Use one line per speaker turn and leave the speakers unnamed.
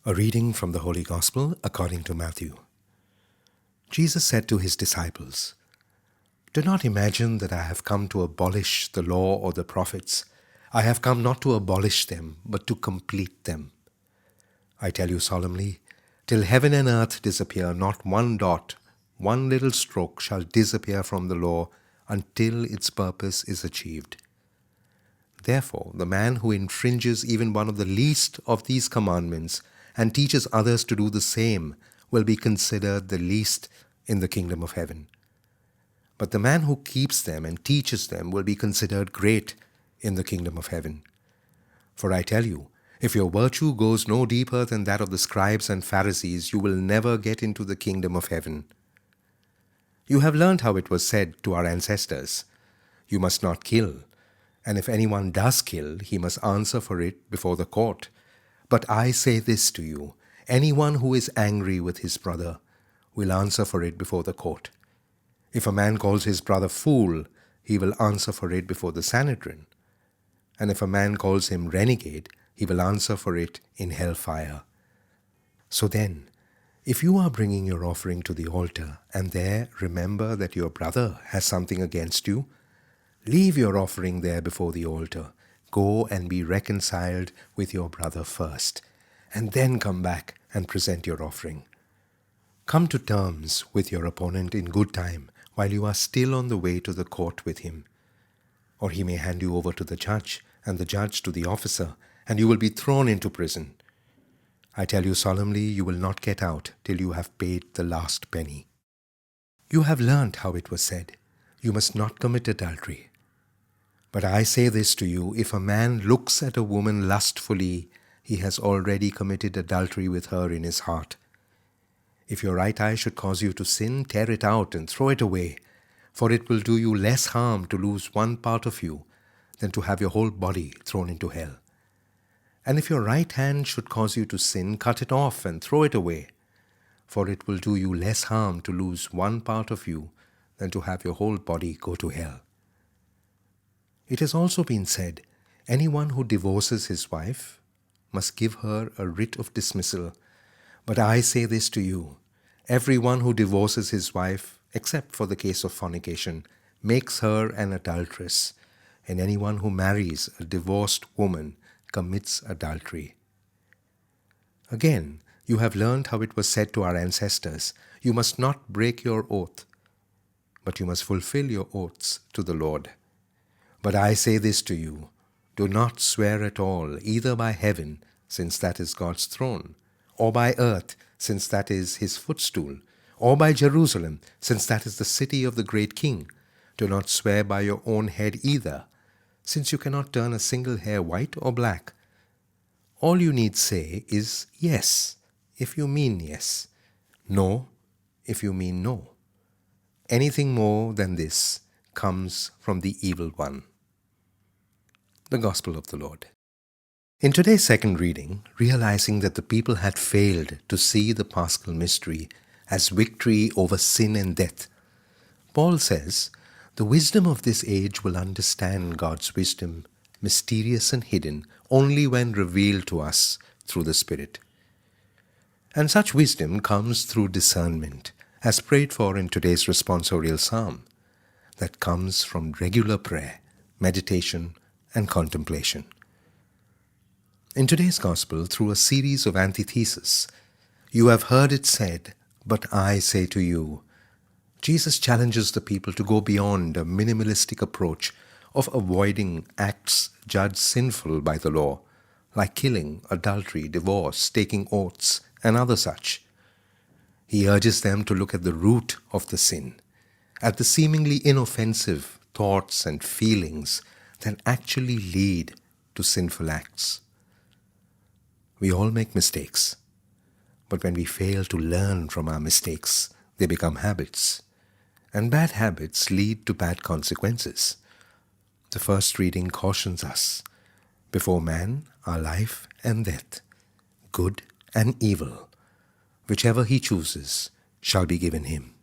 A reading from the Holy Gospel according to Matthew. Jesus said to his disciples, "Do not imagine that I have come to abolish the law or the prophets. I have come not to abolish them, but to complete them. I tell you solemnly, till heaven and earth disappear, not one dot, one little stroke shall disappear from the law until its purpose is achieved. Therefore, the man who infringes even one of the least of these commandments and teaches others to do the same will be considered the least in the kingdom of heaven. But the man who keeps them and teaches them will be considered great in the kingdom of heaven. For I tell you, if your virtue goes no deeper than that of the scribes and Pharisees, you will never get into the kingdom of heaven. You have learned how it was said to our ancestors, 'You must not kill, and if anyone does kill, he must answer for it before the court.' But I say this to you, anyone who is angry with his brother will answer for it before the court. If a man calls his brother fool, he will answer for it before the Sanhedrin. And if a man calls him renegade, he will answer for it in hellfire. So then, if you are bringing your offering to the altar, and there remember that your brother has something against you, leave your offering there before the altar. Go and be reconciled with your brother first, and then come back and present your offering. Come to terms with your opponent in good time, while you are still on the way to the court with him. Or he may hand you over to the judge, and the judge to the officer, and you will be thrown into prison. I tell you solemnly, you will not get out till you have paid the last penny. You have learnt how it was said, 'You must not commit adultery.' But I say this to you, if a man looks at a woman lustfully, he has already committed adultery with her in his heart. If your right eye should cause you to sin, tear it out and throw it away, for it will do you less harm to lose one part of you than to have your whole body thrown into hell. And if your right hand should cause you to sin, cut it off and throw it away, for it will do you less harm to lose one part of you than to have your whole body go to hell. It has also been said, anyone who divorces his wife must give her a writ of dismissal. But I say this to you, everyone who divorces his wife, except for the case of fornication, makes her an adulteress, and anyone who marries a divorced woman commits adultery. Again, you have learned how it was said to our ancestors, 'You must not break your oath, but you must fulfill your oaths to the Lord.' But I say this to you, do not swear at all, either by heaven, since that is God's throne, or by earth, since that is his footstool, or by Jerusalem, since that is the city of the great king. Do not swear by your own head either, since you cannot turn a single hair white or black. All you need say is yes, if you mean yes, no, if you mean no. Anything more than this comes from the evil one." The Gospel of the Lord. In today's second reading, realizing that the people had failed to see the Paschal mystery as victory over sin and death, Paul says, the wisdom of this age will understand God's wisdom, mysterious and hidden, only when revealed to us through the Spirit. And such wisdom comes through discernment, as prayed for in today's responsorial psalm, that comes from regular prayer, meditation, and contemplation. In today's Gospel, through a series of antitheses, you have heard it said, but I say to you, Jesus challenges the people to go beyond a minimalistic approach of avoiding acts judged sinful by the law, like killing, adultery, divorce, taking oaths, and other such. He urges them to look at the root of the sin, at the seemingly inoffensive thoughts and feelings that actually lead to sinful acts. We all make mistakes, but when we fail to learn from our mistakes, they become habits, and bad habits lead to bad consequences. The first reading cautions us, before man are life and death, good and evil, whichever he chooses shall be given him.